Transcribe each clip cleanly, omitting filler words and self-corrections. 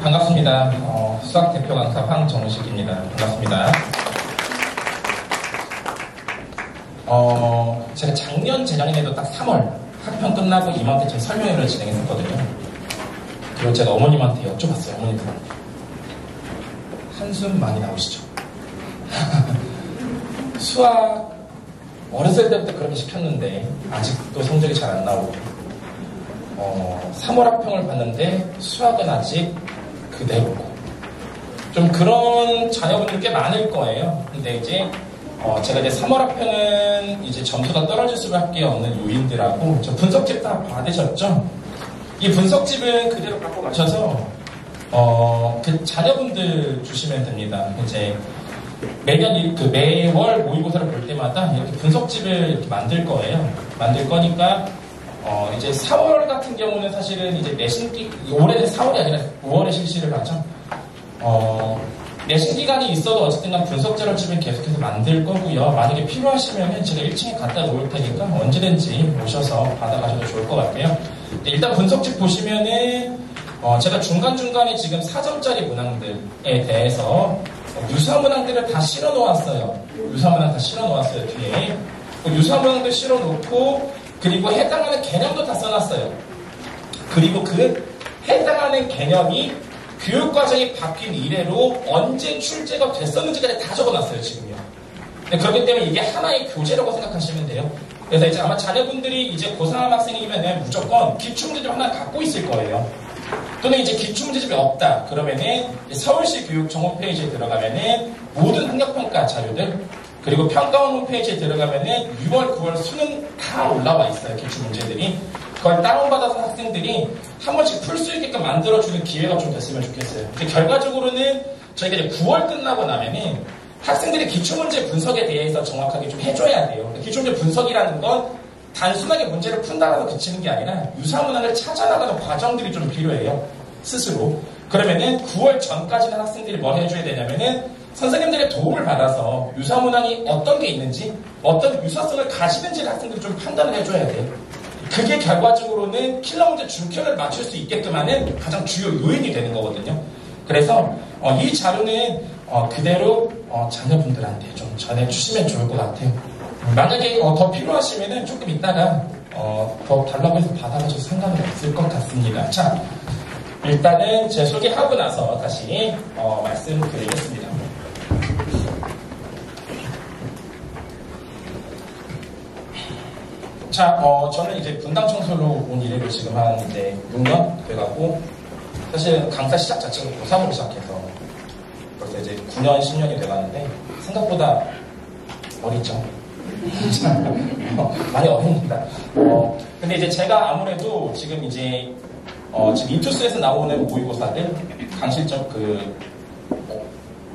반갑습니다. 수학 대표 강사 황정식입니다. 반갑습니다. 제가 작년, 재작년에도 딱 3월 학평 끝나고 이맘때쯤 설명회를 진행했었거든요. 그리고 제가 어머님한테 여쭤봤어요. 어머님들한테. 한숨 많이 나오시죠? 수학 어렸을 때부터 그렇게 시켰는데 아직도 성적이 잘 안 나오고 3월 학평을 봤는데 수학은 아직 그대로고 좀 그런 자녀분들 꽤 많을 거예요. 근데 이제 제가 이제 3월 학평은 이제 점수가 떨어질 수밖에 없는 요인들하고 저 분석집 다 받으셨죠? 이 분석집은 그대로 갖고 가셔서 그 자녀분들 주시면 됩니다. 이제 매년 매월 모의고사를 볼 때마다 이렇게 분석집을 이렇게 만들 거예요. 만들 거니까 이제 4월 같은 경우는 사실은 이제 내신기 올해는 4월이 아니라 5월에 실시를 하죠. 내신 기간이 있어도 어쨌든 간 분석 자료집은 계속해서 만들 거고요. 만약에 필요하시면 제가 1층에 갖다 놓을 테니까 언제든지 오셔서 받아가셔도 좋을 것 같아요. 일단 분석집 보시면은 제가 중간중간에 지금 4점짜리 문항들에 대해서 유사 문항들을 다 실어 놓았어요. 유사 문항 다 실어 놓았어요. 뒤에 유사 문항들 실어 놓고 그리고 해당하는 개념도 다 써놨어요. 그리고 그 해당하는 개념이 교육과정이 바뀐 이래로 언제 출제가 됐었는지까지 다 적어놨어요, 지금요. 그렇기 때문에 이게 하나의 교재라고 생각하시면 돼요. 그래서 이제 아마 자녀분들이 이제 고3 학생이면 무조건 기출문제집 하나 갖고 있을 거예요. 또는 이제 기출문제집이 없다. 그러면은 서울시 교육청 홈페이지에 들어가면은 모든 학력평가 자료들 그리고 평가원 홈페이지에 들어가면은 6월, 9월 수능 다 올라와 있어요. 기출문제들이. 그걸 다운받아서 학생들이 한 번씩 풀 수 있게끔 만들어주는 기회가 좀 됐으면 좋겠어요. 결과적으로는 저희가 이제 9월 끝나고 나면은 학생들이 기출문제 분석에 대해서 정확하게 좀 해줘야 돼요. 기출문제 분석이라는 건 단순하게 문제를 푼다라고 그치는 게 아니라 유사문항을 찾아나가는 과정들이 좀 필요해요. 스스로. 그러면은 9월 전까지는 학생들이 뭘 해줘야 되냐면은 선생님들의 도움을 받아서 유사문항이 어떤 게 있는지 어떤 유사성을 가지는지를 학생들이 좀 판단을 해줘야 돼요. 그게 결과적으로는 킬러 문제 중킬러를 맞출 수 있게끔 하는 가장 주요 요인이 되는 거거든요. 그래서 이 자료는 그대로 자녀분들한테 좀 전해주시면 좋을 것 같아요. 만약에 더 필요하시면은 조금 이따가 더 달라고 해서 받아가셔도 상관은 없을 것 같습니다. 자, 일단은 제 소개하고 나서 다시 말씀드리겠습니다. 자, 저는 이제 분당 청소로 온 일을 지금 한 이제 6년 돼가고 사실 강사 시작 자체가 고3으로 시작해서 벌써 이제 9년, 10년이 돼가는데 생각보다 어리죠. 많이 어립니다. 근데 이제 제가 아무래도 지금 이제 지금 인투스에서 나오는 모의고사들 강실적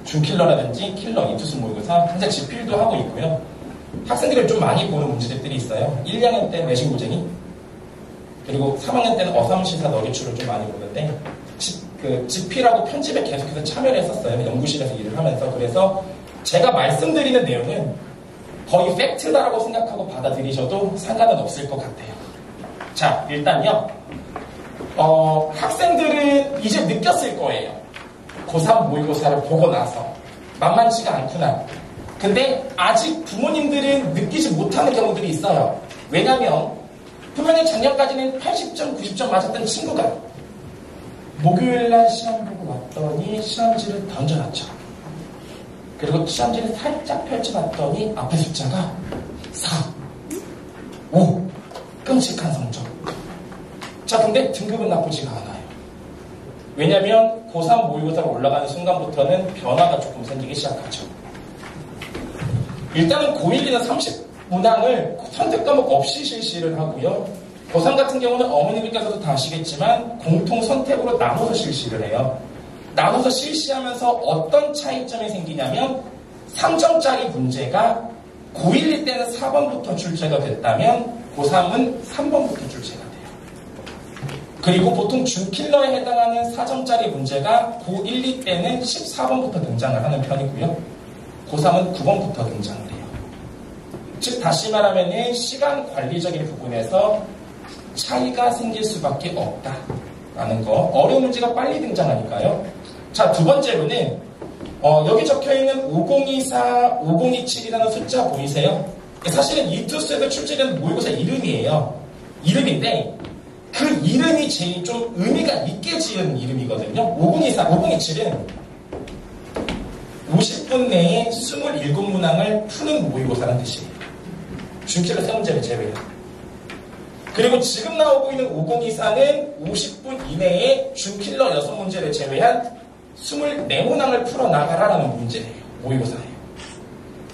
중킬러라든지 킬러 인투스 모의고사 현재 지필도 하고 있고요. 학생들이 좀 많이 보는 문제들이 있어요. 1, 2학년 때 내신고쟁이 그리고 3학년 때는 어삼시사 너기출을 좀 많이 보는데 지필하고 편집에 계속해서 참여를 했었어요. 연구실에서 일을 하면서. 그래서 제가 말씀드리는 내용은 거의 팩트다라고 생각하고 받아들이셔도 상관은 없을 것 같아요. 자, 일단요. 학생들은 이제 느꼈을 거예요. 고3 모의고사를 보고 나서 만만치가 않구나. 근데 아직 부모님들은 느끼지 못하는 경우들이 있어요. 왜냐면 분명히 작년까지는 80점, 90점 맞았던 친구가 목요일날 시험 보고 왔더니 시험지를 던져놨죠. 그리고 시험지를 살짝 펼쳐봤더니 앞에 숫자가 4, 5 끔찍한 성적. 자, 근데 등급은 나쁘지가 않아요. 왜냐면 고3 모의고사로 올라가는 순간부터는 변화가 조금 생기기 시작하죠. 일단은 고1, 2는 30문항을 선택 과목 없이 실시를 하고요. 고3 같은 경우는 어머님께서도 다 아시겠지만 공통 선택으로 나눠서 실시를 해요. 나눠서 실시하면서 어떤 차이점이 생기냐면 3점짜리 문제가 고1, 2 때는 4번부터 출제가 됐다면 고3은 3번부터 출제가 돼요. 그리고 보통 중킬러에 해당하는 4점짜리 문제가 고1, 2 때는 14번부터 등장을 하는 편이고요. 고3은 9번부터 등장을 해요. 즉 다시 말하면 시간 관리적인 부분에서 차이가 생길 수밖에 없다. 라는 거. 어려운 문제가 빨리 등장하니까요. 자, 두 번째로는 여기 적혀있는 5024, 5027이라는 숫자 보이세요? 사실은 이 투수에서 출제되는 모의고사 이름이에요. 이름인데 그 이름이 제일 좀 의미가 있게 지은 이름이거든요. 5024, 5027은 50분 내에 27문항을 푸는 모의고사라는 뜻이에요. 준킬러 3문제를 제외해요. 그리고 지금 나오고 있는 5024는 50분 이내에 준킬러 6문제를 제외한 24문항을 풀어나가라라는 문제예요. 모의고사예요.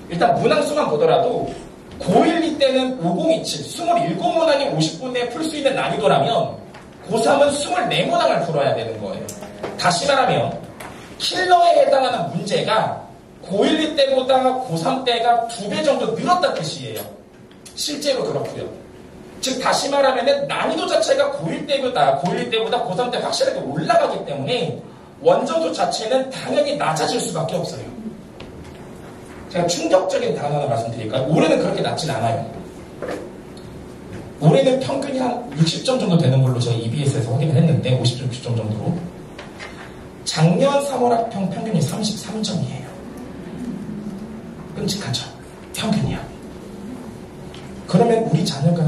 일단 문항수만 보더라도 고1, 2때는 5027, 27문항이 50분 내에 풀 수 있는 난이도라면 고3은 24문항을 풀어야 되는 거예요. 다시 말하면 킬러에 해당하는 문제가 고1, 2때보다 고3 때가 2배 정도 늘었다는 뜻이에요. 실제로 그렇고요. 즉 다시 말하면 난이도 자체가 고1 때보다 고3 때 확실하게 올라가기 때문에 원점수 자체는 당연히 낮아질 수밖에 없어요. 제가 충격적인 단어 하나 말씀드릴까요? 올해는 그렇게 낮진 않아요. 올해는 평균이 한 60점 정도 되는 걸로 제가 EBS에서 확인을 했는데 50점, 60점 정도로. 작년 3월 학평 평균이 33점이에요. 끔찍하죠? 평균이요. 그러면 우리 자녀가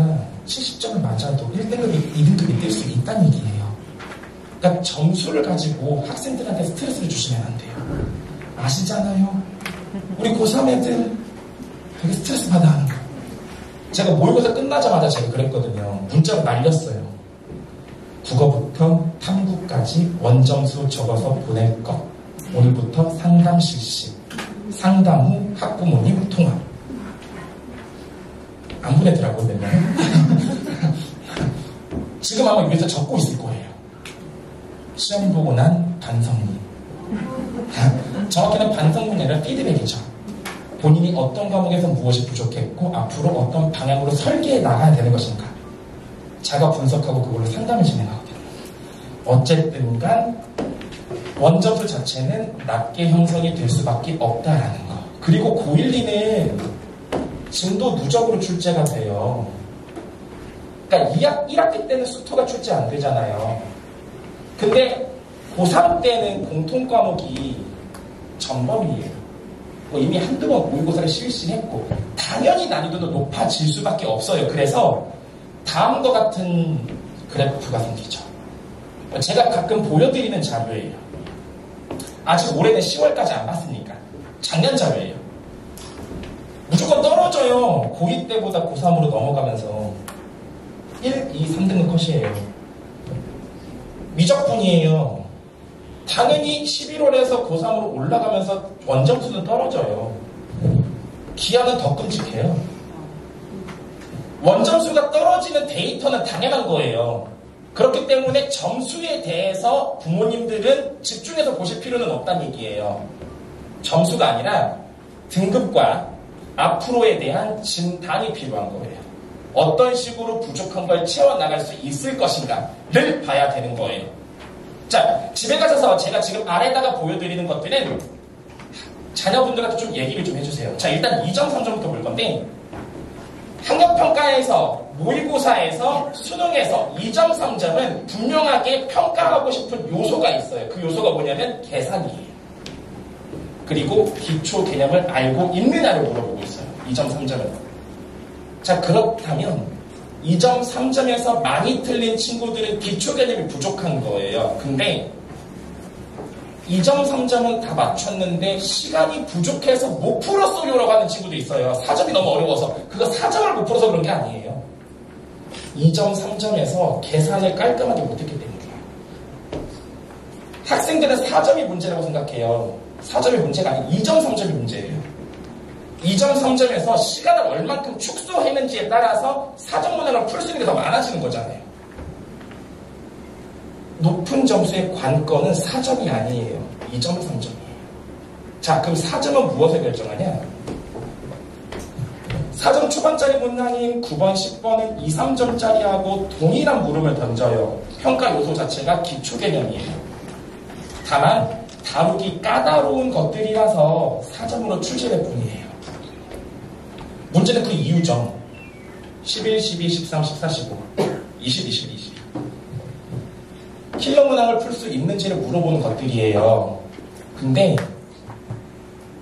70점을 맞아도 1등급이 2등급이 뜰 수 있다는 얘기예요. 그러니까 점수를 가지고 학생들한테 스트레스를 주시면 안 돼요. 아시잖아요. 우리 고3 애들 되게 스트레스 받아 하는 거. 제가 모의고사 끝나자마자 제가 그랬거든요. 문자로 날렸어요. 국어부터 탐구까지 원점수 적어서 보낼 것. 오늘부터 상담 실시. 상담 후 학부모님 통화. 안 보내더라고요. 지금 아마 위에서 적고 있을 거예요. 시험 보고 난 반성문. 정확히는 반성문이 아니라 피드백이죠. 본인이 어떤 과목에서 무엇이 부족했고 앞으로 어떤 방향으로 설계해 나가야 되는 것인가. 자가 분석하고 그걸로 상담을 진행하거든요. 어쨌든 간 원점수 자체는 낮게 형성이 될 수밖에 없다라는 거. 그리고 고1, 2는 진도 누적으로 출제가 돼요. 그러니까 1학기 때는 수토가 출제 안 되잖아요. 근데 고3 때는 공통 과목이 전범이에요. 이미 한두 번 모의고사를 실시했고 당연히 난이도도 높아질 수밖에 없어요. 그래서 다음과 같은 그래프가 생기죠. 제가 가끔 보여드리는 자료예요. 아직 올해는 10월까지 안 봤으니까 작년 자료예요. 무조건 떨어져요. 고2 때보다 고3으로 넘어가면서 1, 2, 3등급 컷이에요. 미적분이에요. 당연히 11월에서 고3으로 올라가면서 원점수는 떨어져요. 기한은 더 끔찍해요. 원점수가 떨어지는 데이터는 당연한 거예요. 그렇기 때문에 점수에 대해서 부모님들은 집중해서 보실 필요는 없다는 얘기예요. 점수가 아니라 등급과 앞으로에 대한 진단이 필요한 거예요. 어떤 식으로 부족한 걸 채워나갈 수 있을 것인가를 봐야 되는 거예요. 자, 집에 가셔서 제가 지금 아래다가 보여드리는 것들은 자녀분들한테 좀 얘기를 좀 해주세요. 자, 일단 2점, 3점부터 볼 건데 학력평가에서, 모의고사에서, 수능에서 2점, 3점은 분명하게 평가하고 싶은 요소가 있어요. 그 요소가 뭐냐면 계산이에요. 그리고 기초 개념을 알고 있느냐를 물어보고 있어요. 2점, 3점은. 자, 그렇다면 2점, 3점에서 많이 틀린 친구들은 기초 개념이 부족한 거예요. 근데 2점, 3점은 다 맞췄는데 시간이 부족해서 못 풀었어요라고 하는 친구도 있어요. 4점이 너무 어려워서. 그거 4점을 못 풀어서 그런 게 아니에요. 2점, 3점에서 계산을 깔끔하게 못했기 때문이에요. 학생들은 4점이 문제라고 생각해요. 4점이 문제가 아니고 2점, 3점이 문제예요. 2점, 3점에서 시간을 얼만큼 축소했는지에 따라서 4점 문항을 풀 수 있는 게 더 많아지는 거잖아요. 높은 점수의 관건은 4점이 아니에요. 2점, 3점이에요. 자, 그럼 4점은 무엇을 결정하냐? 4점 초반짜리 문항인 9번, 10번은 2, 3점짜리하고 동일한 물음을 던져요. 평가 요소 자체가 기초 개념이에요. 다만 다루기 까다로운 것들이라서 4점으로 출제될 뿐이에요. 문제는 그 이유죠. 11, 12, 13, 14, 15, 20, 21, 22. 킬러 문항을 풀 수 있는지를 물어보는 것들이에요. 근데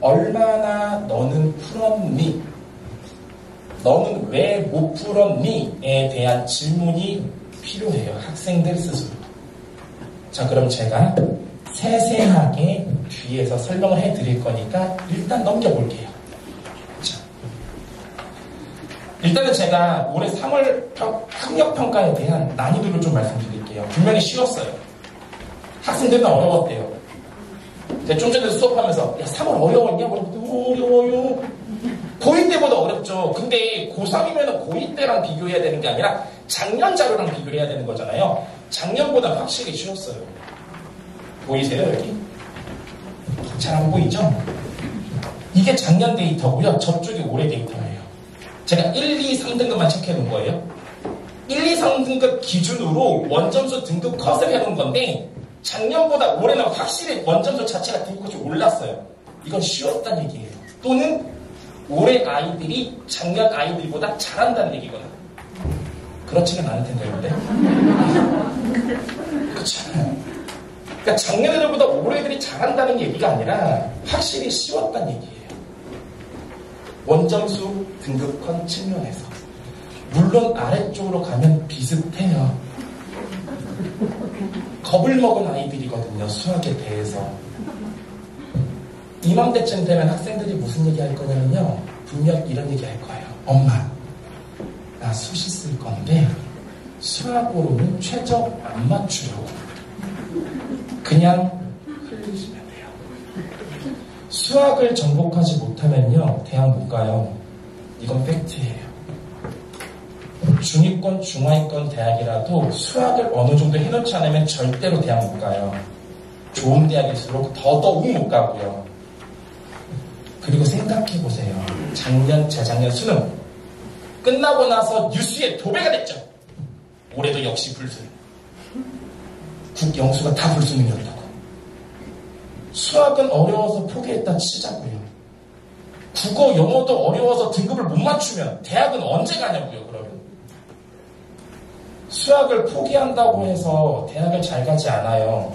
얼마나 너는 풀었니? 너는 왜 못 풀었니? 에 대한 질문이 필요해요. 학생들 스스로. 자, 그럼 제가 세세하게 뒤에서 설명을 해드릴 거니까 일단 넘겨볼게요. 자, 일단은 제가 올해 3월 학력평가에 대한 난이도를 좀 말씀드릴게요. 분명히 쉬웠어요. 학생들은 어려웠대요. 제가 좀 전에 수업하면서 야 3월 어려웠냐? 어려워요. 고2 때보다 어렵죠. 근데 고3이면 고2 때랑 비교해야 되는 게 아니라 작년 자료랑 비교를 해야 되는 거잖아요. 작년보다 확실히 쉬웠어요. 보이세요 여기? 잘 안 보이죠? 이게 작년 데이터고요. 저쪽이 올해 데이터예요. 제가 1, 2, 3등급만 체크해 놓은 거예요. 1, 2, 3등급 기준으로 원점수 등급 컷을 해 놓은 건데 작년보다 올해는 확실히 원점수 자체가 등급이 올랐어요. 이건 쉬웠다는 얘기예요. 또는 올해 아이들이 작년 아이들보다 잘한다는 얘기거든. 그렇지는 않을 텐데, 근데. 그렇잖아요. 그러니까 작년 애들보다 올해 애들이 잘한다는 얘기가 아니라 확실히 쉬웠다는 얘기예요. 원점수 등급권 측면에서. 물론 아래쪽으로 가면 비슷해요. 겁을 먹은 아이들이거든요, 수학에 대해서. 이맘때쯤 되면 학생들이 무슨 얘기 할 거냐면요. 분명 이런 얘기 할 거예요. 엄마, 나 수시 쓸 건데 수학으로는 최저 안 맞추려고. 그냥 흘리시면 돼요. 수학을 정복하지 못하면요. 대학 못 가요. 이건 팩트예요. 중위권, 중하위권 대학이라도 수학을 어느 정도 해놓지 않으면 절대로 대학 못 가요. 좋은 대학일수록 더더욱 못 가고요. 그리고 생각해보세요. 작년, 재작년 수능 끝나고 나서 뉴스에 도배가 됐죠. 올해도 역시 불수능. 국영수가 다 불수능이었다고. 수학은 어려워서 포기했다 치자고요. 국어, 영어도 어려워서 등급을 못 맞추면 대학은 언제 가냐고요, 그러면. 수학을 포기한다고 해서 대학을 잘 가지 않아요.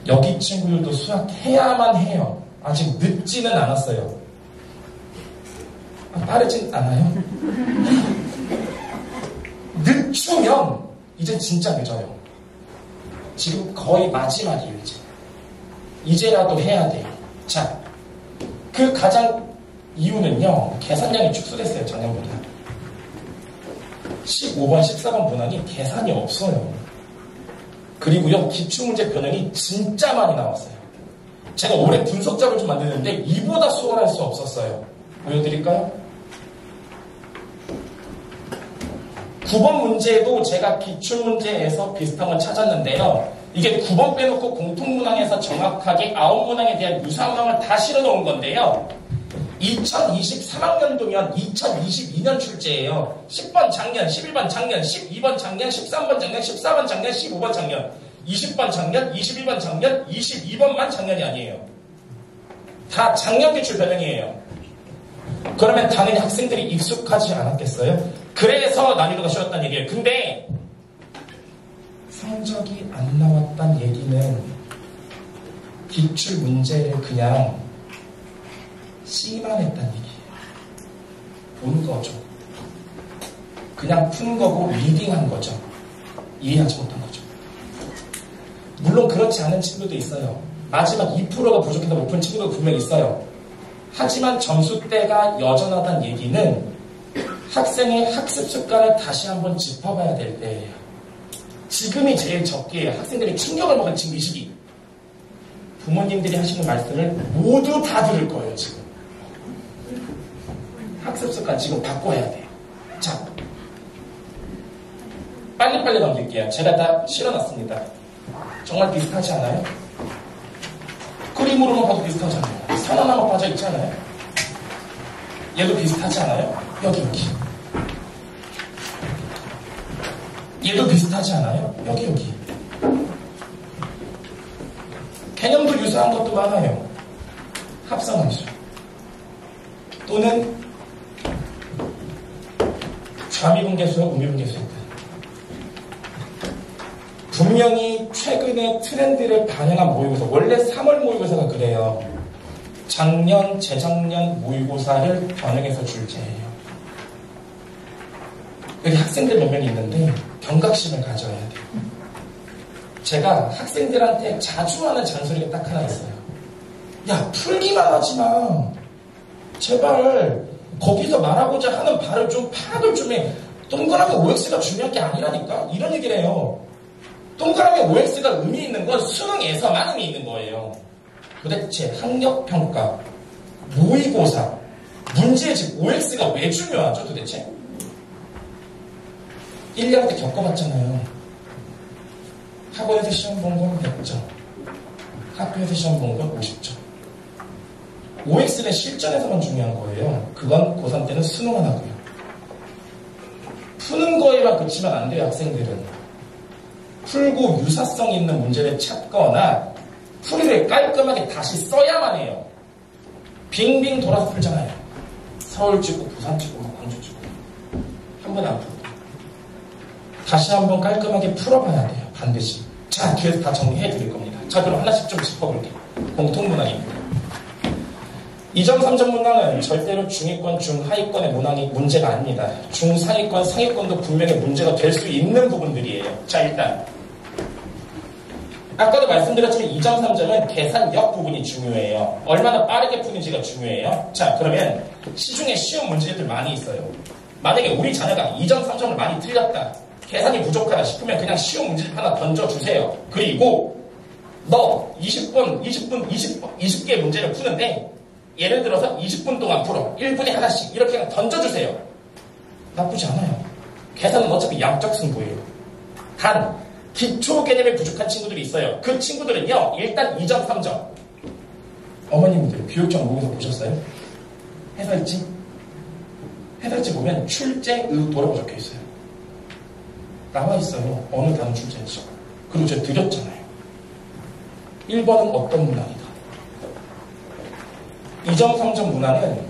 여기 친구들도 수학 해야만 해요. 아직 늦지는 않았어요. 빠르진 않아요. 늦추면 이제 진짜 늦어요. 지금 거의 마지막이에요. 이제라도 해야 돼요. 자, 그 가장 이유는요. 계산량이 축소됐어요. 작년보다. 15번, 14번 문항이 계산이 없어요. 그리고요. 기출문제 변형이 진짜 많이 나왔어요. 제가 올해 분석자를 좀 만드는데 이보다 수월할 수 없었어요. 보여드릴까요? 9번 문제도 제가 기출문제에서 비슷한 걸 찾았는데요. 이게 9번 빼놓고 공통문항에서 정확하게 9문항에 대한 유사한 문항을 다 실어놓은 건데요. 2023학년도면 2022년 출제예요. 10번 작년, 11번 작년, 12번 작년, 13번 작년, 14번 작년, 15번 작년, 20번 작년, 21번 작년, 22번만 작년이 아니에요. 다 작년 기출 변형이에요. 그러면 당연히 학생들이 익숙하지 않았겠어요? 그래서 난이도가 쉬웠다는 얘기예요. 근데 성적이 안 나왔다는 얘기는 기출 문제를 그냥 C만 했다는 얘기예요. 본 거죠. 그냥 푼 거고 리딩한 거죠. 이해하지 못한 거죠. 물론 그렇지 않은 친구도 있어요. 마지막 2%가 부족해서 못 푼 친구도 분명히 있어요. 하지만 점수대가 여전하다는 얘기는 학생의 학습 습관을 다시 한번 짚어봐야 될 때예요. 지금이 제일 적기예요. 학생들이 충격을 먹은 지금 이 시기. 부모님들이 하시는 말씀을 모두 다 들을 거예요. 지금. 학습 습관 지금 바꿔야 돼요. 자, 빨리빨리 넘길게요. 제가 다 실어놨습니다. 정말 비슷하지 않아요? 그림으로만 봐도 비슷하잖아요. 선 하나만 빠져 있잖아요. 얘도 비슷하지 않아요? 여기. 얘도 비슷하지 않아요? 여기. 개념도 유사한 것도 많아요. 합성함수. 또는 좌미분계수와 우미분계수. 분명히 최근에 트렌드를 반영한 모의고사, 원래 3월 모의고사가 그래요. 작년, 재작년 모의고사를 반영해서 출제해요. 여기 학생들 몇 명이 있는데 경각심을 가져야 돼요. 제가 학생들한테 자주 하는 잔소리가 딱 하나 있어요. 야, 풀기만 하지 마. 제발 거기서 말하고자 하는 바를 좀 파악을 좀 해. 동그라미 OX가 중요한 게 아니라니까. 이런 얘기를 해요. 동그라미 OX가 의미 있는 건 수능에서만 의미 있는 거예요. 도대체 학력평가, 모의고사, 문제집 OX가 왜 중요하죠 도대체? 1년 때 겪어봤잖아요. 학원에서 시험 본 건 100점, 학교에서 시험 본 건 50점. OX는 실전에서만 중요한 거예요. 그건 고3 때는 수능만 하고요. 푸는 거에만 그치면 안 돼요. 학생들은 풀고 유사성 있는 문제를 찾거나 풀이를 깔끔하게 다시 써야만 해요. 빙빙 돌아서 풀잖아요. 서울 찍고 부산 찍고 광주 찍고 한 번에 안 풀고 다시 한번 깔끔하게 풀어봐야 돼요. 반드시. 자, 뒤에서 다 정리해 드릴 겁니다. 자, 그럼 하나씩 좀 짚어볼게요. 공통문항입니다. 2점, 3점 문항은 절대로 중위권, 중하위권의 문제가 아닙니다. 중상위권, 상위권도 분명히 문제가 될 수 있는 부분들이에요. 자, 일단 아까도 말씀드렸지만 2점, 3점은 계산력 부분이 중요해요. 얼마나 빠르게 푸는지가 중요해요. 자, 그러면 시중에 쉬운 문제들 많이 있어요. 만약에 우리 자녀가 2점, 3점을 많이 틀렸다, 계산이 부족하다 싶으면 그냥 쉬운 문제집 하나 던져주세요. 그리고 너 20개 문제를 푸는데 예를 들어서 20분 동안 풀어. 1분에 하나씩 이렇게 그냥 던져주세요. 나쁘지 않아요. 계산은 어차피 양적 승부예요. 단 기초 개념이 부족한 친구들이 있어요. 그 친구들은요, 일단 2점, 3점. 어머님들 교육청 모의고사 보셨어요? 해설지? 해설지 보면 출제의도라고 적혀 있어요. 나와 있어요. 어느 단어 출제인지. 그리고 제가 드렸잖아요. 1번은 어떤 문항이다. 2점, 3점 문항은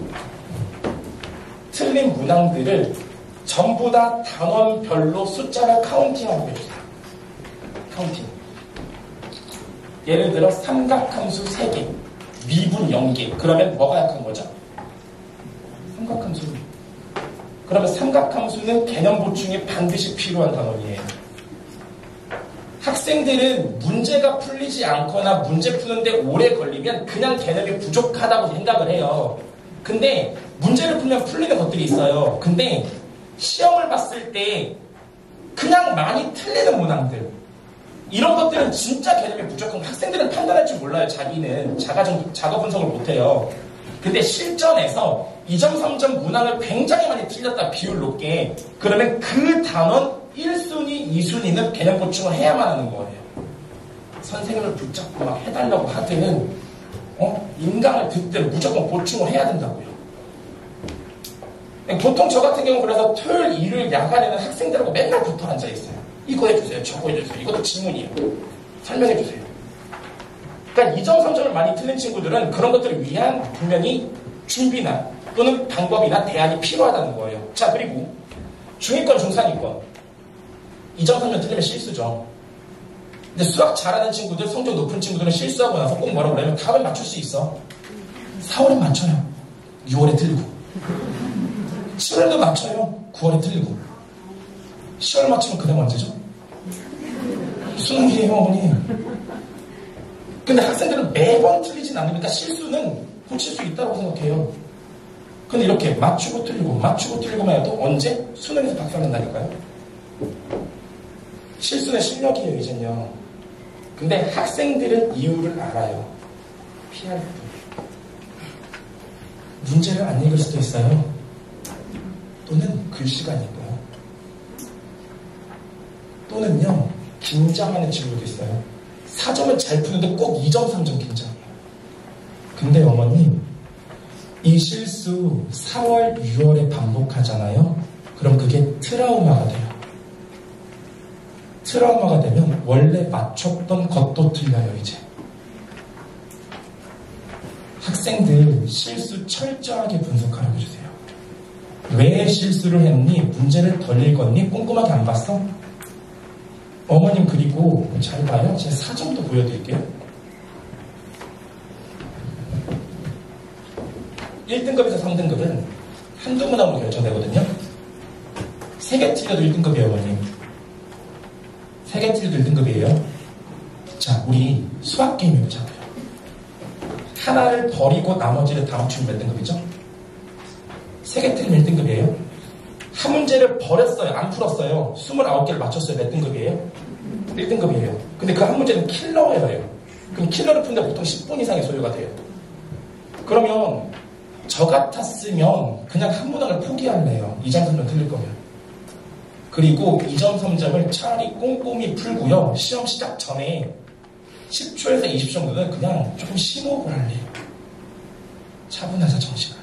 틀린 문항들을 전부 다 단원별로 숫자를 카운팅하고 해주세요. 카운팅. 예를 들어 삼각함수 3개, 미분 0개. 그러면 뭐가 약한 거죠? 삼각함수. 그러면 삼각함수는 개념 보충에 반드시 필요한 단원이에요. 학생들은 문제가 풀리지 않거나 문제 푸는데 오래 걸리면 그냥 개념이 부족하다고 생각을 해요. 근데 문제를 풀면 풀리는 것들이 있어요. 근데 시험을 봤을 때 그냥 많이 틀리는 문항들, 이런 것들은 진짜 개념이 부족한, 학생들은 판단할 줄 몰라요. 자기는 자가 분석을 못해요. 근데 실전에서 2점, 3점 문항을 굉장히 많이 틀렸다, 비율 높게. 그러면 그 단원 1순위, 2순위는 개념 보충을 해야만 하는 거예요. 선생님을 붙잡고 막 해달라고 하든 인강을 듣든 무조건 보충을 해야 된다고요. 보통 저 같은 경우는 그래서 토요일, 일요일 야간에는 학생들하고 맨날 붙어 앉아있어요. 이거 해주세요, 저거 해주세요. 이것도 질문이에요. 설명해주세요. 그러니까 2점, 3점을 많이 틀린 친구들은 그런 것들을 위한 분명히 준비나 또는 방법이나 대안이 필요하다는 거예요. 자, 그리고 중위권, 중상위권 2점, 3점 틀리면 실수죠. 근데 수학 잘하는 친구들, 성적 높은 친구들은 실수하고 나서 꼭 뭐라고 그러면 답을 맞출 수 있어. 4월엔 맞춰요. 6월에 틀리고. 7월에도 맞춰요. 9월에 틀리고. 10월 맞추면 그 다음 언제죠? 수능이에요, 어머니. 근데 학생들은 매번 틀리진 않으니까 실수는 고칠 수 있다고 생각해요. 근데 이렇게 맞추고 틀리고만 해도 언제? 수능에서 박살난다니까요. 실수는 실력이에요, 이젠요. 근데 학생들은 이유를 알아요. 피할 때. 문제를 안 읽을 수도 있어요. 또는 글씨가 안 읽어요. 또는요, 긴장하는 친구도 있어요. 4점은 잘 푸는데 꼭 2점, 3점 긴장해요. 근데 어머님, 이 실수 4월, 6월에 반복하잖아요. 그럼 그게 트라우마가 돼요. 트라우마가 되면 원래 맞췄던 것도 틀려요, 이제. 학생들 실수 철저하게 분석하라고 해주세요. 왜 실수를 했니? 문제를 덜 읽었니? 꼼꼼하게 안 봤어? 어머님 그리고 잘 봐요. 제가 사점도 보여드릴게요. 1등급에서 3등급은 한두 문항으로 결정되거든요. 3개 틀려도 1등급이에요, 어머님. 3개 틀려도 1등급이에요. 자, 우리 수학 게임 해보자고요. 하나를 버리고 나머지를 다 맞추면 몇 등급이죠? 3개 틀리면 1등급이에요. 한 문제를 버렸어요. 안 풀었어요. 29개를 맞췄어요. 몇 등급이에요? 1등급이에요. 근데 그 한 문제는 킬러예요. 그럼 킬러를 푸는데 보통 10분 이상의 소요가 돼요. 그러면 저 같았으면 그냥 한 문항을 포기할래요. 2점 3점 틀릴 거면. 그리고 2점 3점을 차라리 꼼꼼히 풀고요. 시험 시작 전에 10초에서 20초 정도는 그냥 조금 심호흡을 할래요. 차분해서 정식을.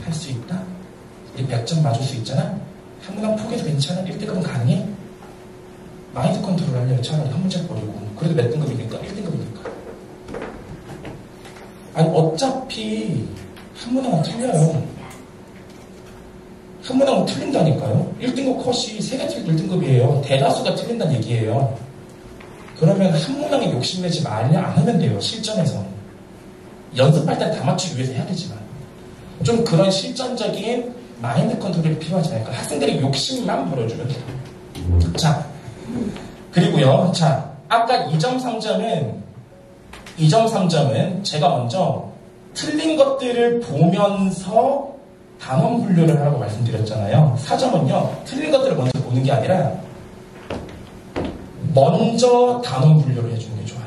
할 수 있다? 우리 100점 맞을 수 있잖아? 한 문항 포기해도 괜찮아? 1등급은 가능해? 마인드 컨트롤 하려고 차라리 한 문제 버리고. 그래도 몇 등급이니까? 1등급이니까. 아니, 어차피 한 문항은 틀려요. 한 문항은 틀린다니까요. 1등급 컷이 3개 틀린 1등급이에요. 대다수가 틀린다는 얘기예요. 그러면 한 문항에 욕심내지 말려 안 하면 돼요. 실전에서. 연습할 땐 다 맞추기 위해서 해야 되지만. 좀 그런 실전적인 마인드 컨트롤이 필요하지 않을까. 학생들이 욕심만 버려주면 돼요. 자, 그리고요. 자, 아까 2점 3점은 제가 먼저 틀린 것들을 보면서 단원 분류를 하라고 말씀드렸잖아요. 4점은요. 틀린 것들을 먼저 보는 게 아니라 먼저 단원 분류를 해주는 게 좋아요.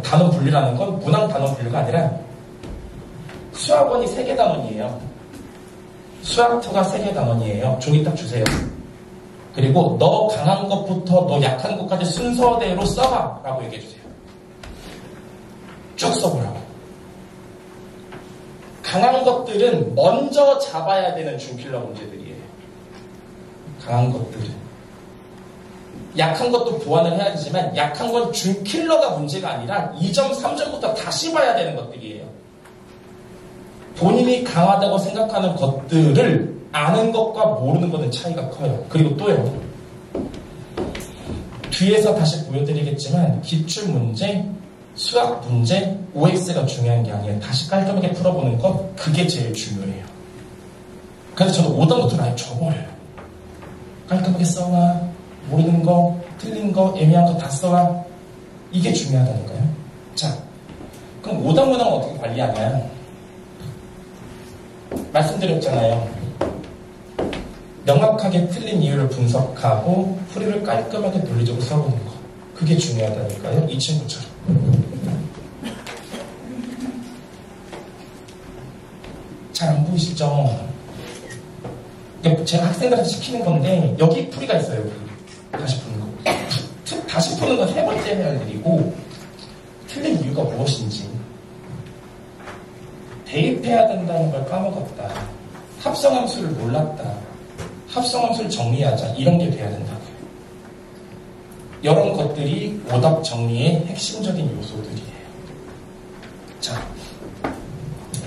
단원 분류라는 건 문항 단원 분류가 아니라 수학원이 3개 단원이에요. 수학투가 3개 단원이에요. 종이 딱 주세요. 그리고 너 강한 것부터 너 약한 것까지 순서대로 써봐 라고 얘기해 주세요. 쭉 써보라고. 강한 것들은 먼저 잡아야 되는 준킬러 문제들이에요. 강한 것들은. 약한 것도 보완을 해야 되지만 약한 건 준킬러가 문제가 아니라 2점, 3점부터 다시 봐야 되는 것들이에요. 본인이 강하다고 생각하는 것들을 아는 것과 모르는 것은 차이가 커요. 그리고 또요. 뒤에서 다시 보여드리겠지만 기출문제, 수학 문제, OX가 중요한 게 아니에요. 다시 깔끔하게 풀어보는 것, 그게 제일 중요해요. 그래서 저는 오답노트를 아예 줘버려요. 깔끔하게 써와. 모르는 거, 틀린 거, 애매한 거 다 써와. 이게 중요하다니까요. 자, 그럼 오답 문항은 어떻게 관리하냐? 말씀드렸잖아요. 명확하게 틀린 이유를 분석하고 풀이를 깔끔하게 논리적으로 써보는 거. 그게 중요하다니까요. 이 친구처럼. 잘 안 보이시죠? 제가 학생들한테 시키는 건데 여기 풀이가 있어요. 여기. 다시 푸는 거. 다시 푸는 건 3번째 해야 할 일이고 틀린 이유가 무엇인지 대입해야 된다는 걸 까먹었다. 합성함수를 몰랐다. 합성함수를 정리하자. 이런 게 돼야 된다고요. 이런 것들이 오답 정리의 핵심적인 요소들이에요. 자,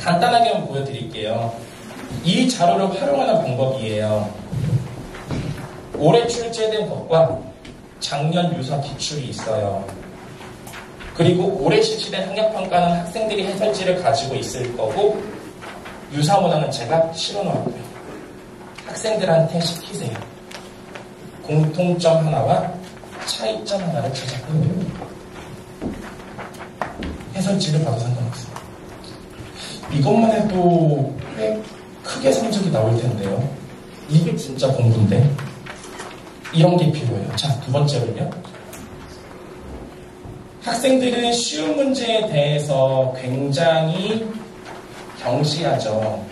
간단하게 한번 보여드릴게요. 이 자료를 활용하는 방법이에요. 올해 출제된 것과 작년 유사 기출이 있어요. 그리고 올해 실시된 학력평가는 학생들이 해설지를 가지고 있을 거고 유사 문항은 제가 실어놓았고요. 학생들한테 시키세요. 공통점 하나와 차이점 하나를 찾아보고 해설지를 봐도 상관없어요. 이것만 해도 꽤 크게 성적이 나올 텐데요. 이게 진짜 공부인데 이런 게 필요해요. 자, 두 번째로요. 학생들은 쉬운 문제에 대해서 굉장히 경시하죠.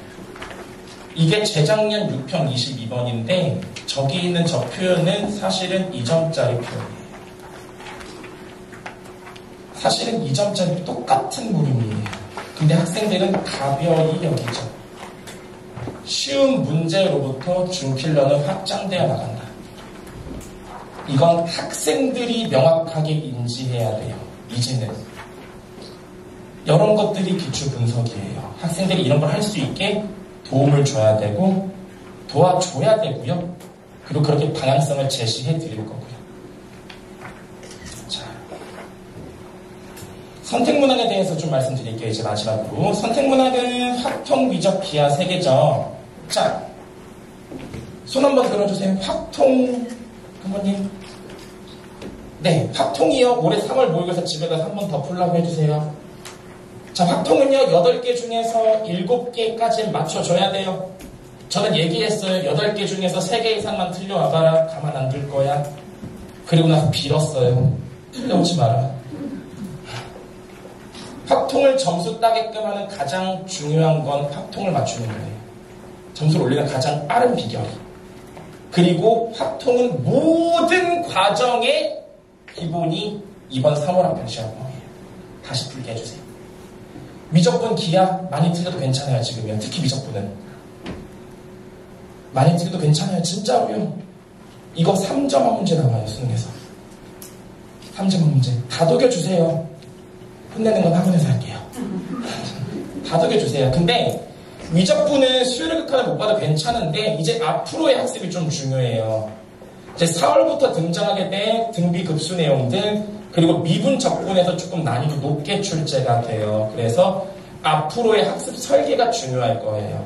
이게 재작년 6평 22번인데 저기 있는 저 표현은 사실은 2점짜리 표현이에요. 사실은 2점짜리 똑같은 물음이에요. 근데 학생들은 가벼이 여기죠. 쉬운 문제로부터 준킬러는 확장되어 나간다. 이건 학생들이 명확하게 인지해야 돼요. 이제는. 이런 것들이 기출 분석이에요. 학생들이 이런 걸 할 수 있게 도움을 줘야 되고 도와줘야 되고요. 그리고 그렇게 방향성을 제시해 드릴 거고요. 선택문항에 대해서 좀 말씀드릴게요. 이제 마지막으로. 선택문항은 확통, 위적, 기하 3개죠. 자, 손 한번 들어주세요. 확통, 부모님. 네, 확통이요. 올해 3월 모의고사 집에다 한 번 더 풀라고 해주세요. 자, 확통은요, 8개 중에서 7개까지 맞춰줘야 돼요. 저는 얘기했어요. 8개 중에서 3개 이상만 틀려와봐라. 가만 안 둘 거야. 그리고 나서 빌었어요. 틀려오지 마라. 확통을 점수 따게끔 하는 가장 중요한 건 확통을 맞추는 거예요. 점수를 올리는 가장 빠른 비결이. 그리고 확통은 모든 과정의 기본이 이번 3월 학평 시험이에요. 다시 풀게 해주세요. 미적분 기하 많이 틀려도 괜찮아요. 지금요. 특히 미적분은 많이 틀려도 괜찮아요. 진짜로요. 이거 3점만 문제 나와요. 수능에서 3점만 문제 다독여주세요. 혼내는 건 학원에서 할게요. 다독여주세요. 근데 미적분은 수요일 극한을 못 봐도 괜찮은데 이제 앞으로의 학습이 좀 중요해요. 이제 4월부터 등장하게 된 등비 급수 내용들 그리고 미분 적분에서 조금 난이도 높게 출제가 돼요. 그래서 앞으로의 학습 설계가 중요할 거예요.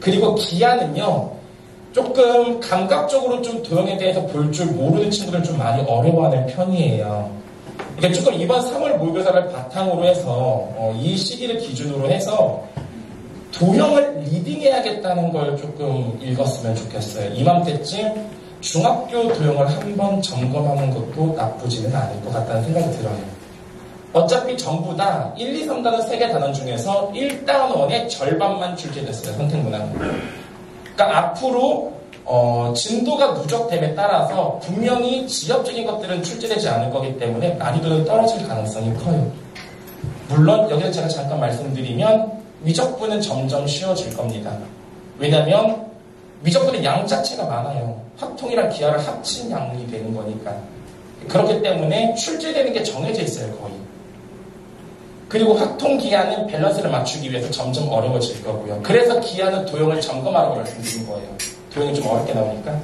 그리고 기하는요. 조금 감각적으로 좀 도형에 대해서 볼 줄 모르는 친구들 좀 많이 어려워하는 편이에요. 이게 조금 이번 3월 모의고사를 바탕으로 해서 이 시기를 기준으로 해서 도형을 리딩해야겠다는 걸 조금 읽었으면 좋겠어요. 이맘때쯤 중학교 도형을 한번 점검하는 것도 나쁘지는 않을 것 같다는 생각이 들어요. 어차피 전부 다 1, 2, 3단원 3개 단원 중에서 1단원의 절반만 출제됐어요. 선택문항은. 그러니까 앞으로 진도가 누적됨에 따라서 분명히 지엽적인 것들은 출제되지 않을 거기 때문에 난이도는 떨어질 가능성이 커요. 물론 여기서 제가 잠깐 말씀드리면 위적분은 점점 쉬워질 겁니다. 왜냐하면 위적분은 양 자체가 많아요. 확통이랑 기하를 합친 양이 되는 거니까. 그렇기 때문에 출제되는 게 정해져 있어요. 거의. 그리고 확통 기하는 밸런스를 맞추기 위해서 점점 어려워질 거고요. 그래서 기하는 도형을 점검하라고 말씀드린 거예요. 도형이 좀 어렵게 나오니까.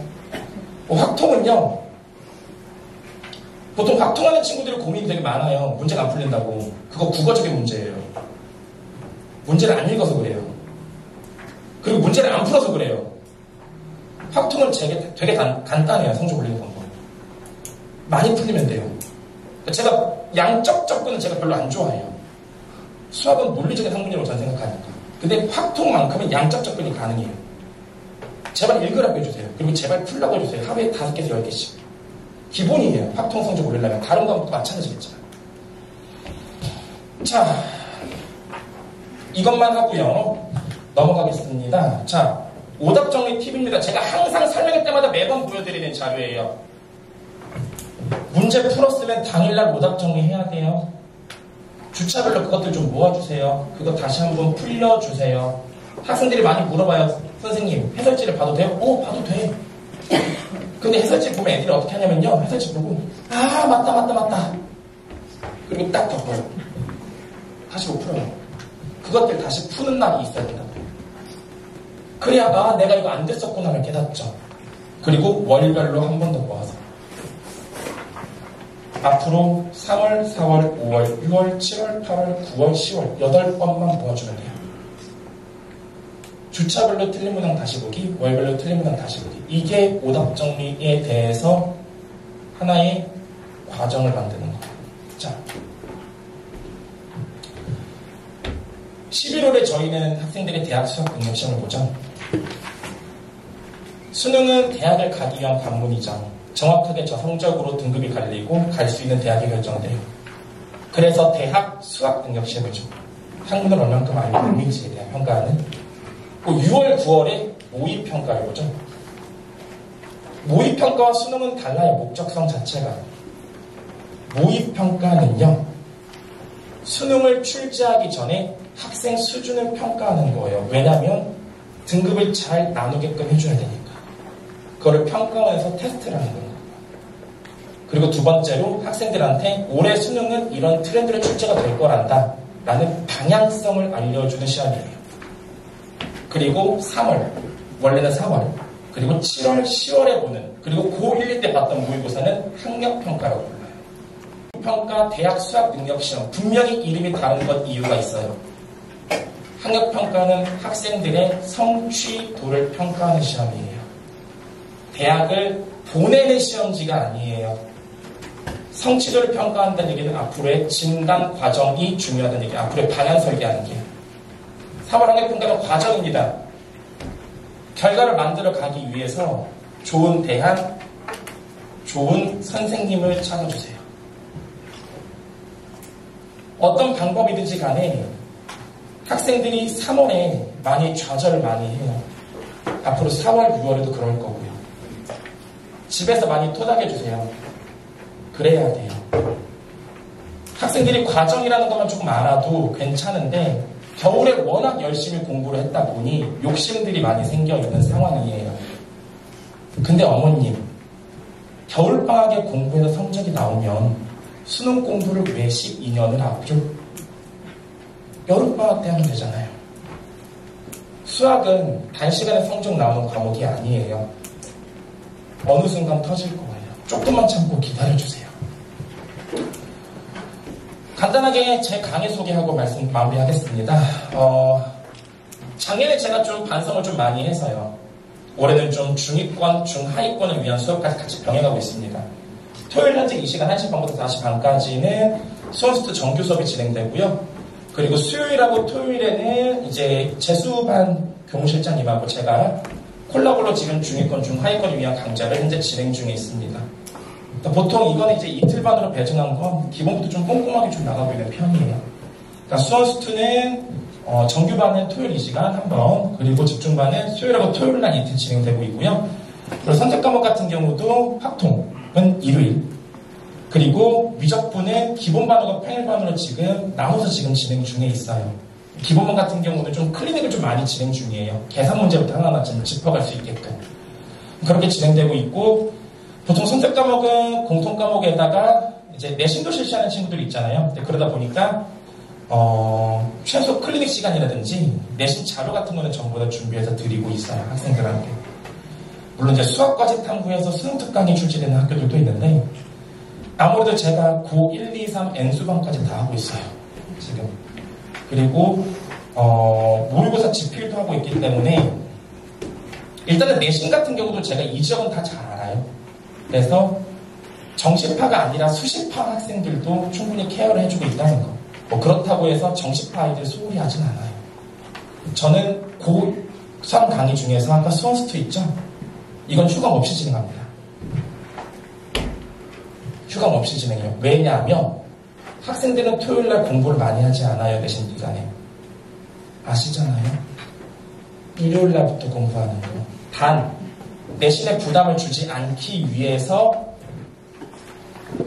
확통은요. 보통 확통하는 친구들이 고민이 되게 많아요. 문제가 안 풀린다고. 그거 국어적인 문제예요. 문제를 안 읽어서 그래요. 그리고 문제를 안 풀어서 그래요. 확통은 되게 간단해요. 성적 올리는 방법. 많이 풀리면 돼요. 제가 양적 접근은 제가 별로 안 좋아해요. 수학은 논리적인 학문이라고 저는 생각하니까. 근데 확통만큼은 양적 접근이 가능해요. 제발 읽으라고 해주세요. 그리고 제발 풀라고 해주세요. 하루에 5개에서 10개씩. 기본이에요. 확통 성적 올리려면. 다른 과목도 마찬가지겠지만. 자, 이것만 하고요. 넘어가겠습니다. 자, 오답 정리 팁입니다. 제가 항상 설명할 때마다 매번 보여드리는 자료예요. 문제 풀었으면 당일날 오답 정리해야 돼요. 주차별로 그것들 좀 모아주세요. 그거 다시 한번 풀려주세요. 학생들이 많이 물어봐요. 선생님, 해설지를 봐도 돼요? 봐도 돼. 근데 해설지 보면 애들이 어떻게 하냐면요. 해설지 보고 맞다. 그리고 딱 덮어요. 다시 못 풀어요. 그것들 다시 푸는 날이 있어야 된다고. 그래야 내가 이거 안 됐었구나를 깨닫죠. 그리고 월별로 한 번 더 모아서 앞으로 3월, 4월, 5월, 6월, 7월, 8월, 9월, 10월 8번만 모아주면 돼요. 주차별로 틀린 문항 다시 보기, 월별로 틀린 문항 다시 보기. 이게 오답 정리에 대해서 하나의 과정을 만드는 거예요. 자, 11월에 저희는 학생들의 대학 수학 능력 시험을 보죠. 수능은 대학을 가기 위한 관문이죠. 정확하게 저 성적으로 등급이 갈리고 갈 수 있는 대학이 결정돼요. 그래서 대학 수학 능력 시험을 줘. 학문을 얼만큼 알고 있는지에 대한 평가는 6월, 9월에 모의평가를 보죠. 모의평가와 수능은 달라요. 목적성 자체가. 모의평가는요. 수능을 출제하기 전에 학생 수준을 평가하는 거예요. 왜냐하면 등급을 잘 나누게끔 해줘야 되니까. 그거를 평가하면서 테스트를 하는 거예요. 그리고 두 번째로 학생들한테 올해 수능은 이런 트렌드로 출제가 될 거란다 라는 방향성을 알려주는 시험이에요. 그리고 3월, 원래는 4월, 그리고 7월, 10월에 보는, 그리고 고1, 2 때 봤던 모의고사는 학력평가라고 불러요. 학력평가 대학 수학능력시험 분명히 이름이 다른 것 이유가 있어요. 학력평가는 학생들의 성취도를 평가하는 시험이에요. 대학을 보내는 시험지가 아니에요. 성취도를 평가한다는 얘기는 앞으로의 진단 과정이 중요하다는 얘기예요. 앞으로의 방향 설계하는 게. 3월 학력평가는 과정입니다. 결과를 만들어 가기 위해서 좋은 대학, 좋은 선생님을 찾아주세요. 어떤 방법이든지 간에 학생들이 3월에 많이 좌절을 많이 해요. 앞으로 4월, 6월에도 그럴 거고요. 집에서 많이 토닥여주세요. 그래야 돼요. 학생들이 과정이라는 것만 조금 알아도 괜찮은데 겨울에 워낙 열심히 공부를 했다 보니 욕심들이 많이 생겨있는 상황이에요. 근데 어머님, 겨울방학에 공부해서 성적이 나오면 수능 공부를 왜 12년을 하죠? 여름방학 때 하면 되잖아요. 수학은 단시간에 성적 나오는 과목이 아니에요. 어느 순간 터질 거예요. 조금만 참고 기다려주세요. 간단하게 제 강의 소개하고 말씀 마무리하겠습니다. 작년에 제가 좀 반성을 좀 많이 해서요. 올해는 좀 중위권, 중하위권을 위한 수업까지 같이 병행하고 있습니다. 토요일 현재 이 시간 1시 반부터 4시 반까지는 수원스트 정규 수업이 진행되고요. 그리고 수요일하고 토요일에는 이제 재수반 교무실장님하고 제가 콜라보로 지금 중위권, 중하위권을 위한 강좌를 현재 진행 중에 있습니다. 보통 이건 이제 이틀반으로 배정한 건 기본부터 좀 꼼꼼하게 좀 나가고 있는 편이에요. 그러니까 수원스투는 정규반은 토요일 이 시간 한 번, 그리고 집중반은 수요일하고 토요일날 이틀 진행되고 있고요. 그리고 선택과목 같은 경우도 확통은 일요일, 그리고 위적분은 기본반하고 평일반으로 지금 나눠서 지금 진행 중에 있어요. 기본반 같은 경우는 좀 클리닉을 좀 많이 진행 중이에요. 계산 문제부터 하나하나 좀 짚어갈 수 있게끔. 그렇게 진행되고 있고, 보통 선택 과목은 공통 과목에다가 이제 내신도 실시하는 친구들이 있잖아요. 그러다 보니까 최소 클리닉 시간이라든지 내신 자료 같은 거는 전부 다 준비해서 드리고 있어요. 학생들한테. 물론 이제 수학과제 탐구해서 수능 특강이 출시되는 학교들도 있는데 아무래도 제가 고 1, 2, 3 N수반까지 다 하고 있어요. 지금. 그리고 모의고사 지필도 하고 있기 때문에 일단은 내신 같은 경우도 제가 이 지역은 다 잘 알아요. 그래서 정시파가 아니라 수시파 학생들도 충분히 케어를 해주고 있다는 거. 뭐 그렇다고 해서 정시파 아이들 소홀히 하진 않아요. 저는 고3 강의 중에서 아까 수원스투 있죠? 이건 휴강 없이 진행합니다. 휴강 없이 진행해요. 왜냐하면 학생들은 토요일날 공부를 많이 하지 않아요. 내신 기간에. 아시잖아요. 일요일날부터 공부하는 거. 단 내신에 부담을 주지 않기 위해서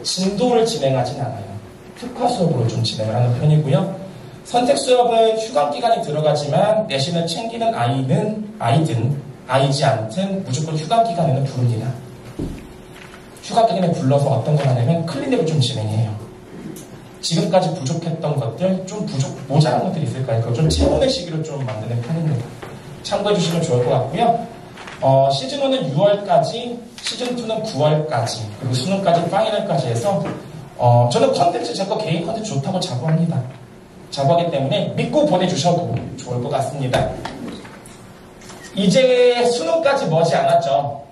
진도를 진행하진 않아요. 특화 수업으로 좀 진행을 하는 편이고요. 선택 수업은 휴강 기간이 들어가지만 내신을 챙기는 아이든 아이지 않든 무조건 휴강 기간에는 부릅니다. 휴강 기간에 불러서 어떤 걸 하냐면 클리닉을 좀 진행해요. 지금까지 부족했던 것들, 좀 모자란 것들이 있을까요? 그걸 좀 채우는 시기로 좀 만드는 편입니다. 참고해 주시면 좋을 것 같고요. 시즌1은 6월까지, 시즌2는 9월까지, 그리고 수능까지 파이널까지 해서 저는 컨텐츠 제 거 개인 컨텐츠 좋다고 자부합니다. 자부하기 때문에 믿고 보내주셔도 좋을 것 같습니다. 이제 수능까지 머지 않았죠.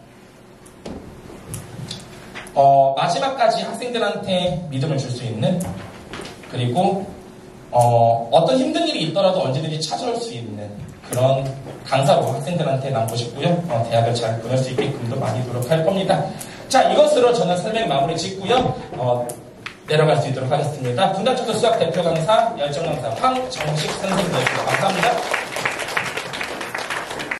마지막까지 학생들한테 믿음을 줄 수 있는, 그리고 어떤 힘든 일이 있더라도 언제든지 찾아올 수 있는 그런 강사로 학생들한테 남고 싶고요. 대학을 잘 보낼 수 있게끔도 많이 노력할 겁니다. 자, 이것으로 저는 설명 마무리 짓고요. 내려갈 수 있도록 하겠습니다. 분당초등 수학 대표 강사, 열정 강사 황정식 선생님이었습니다. 감사합니다.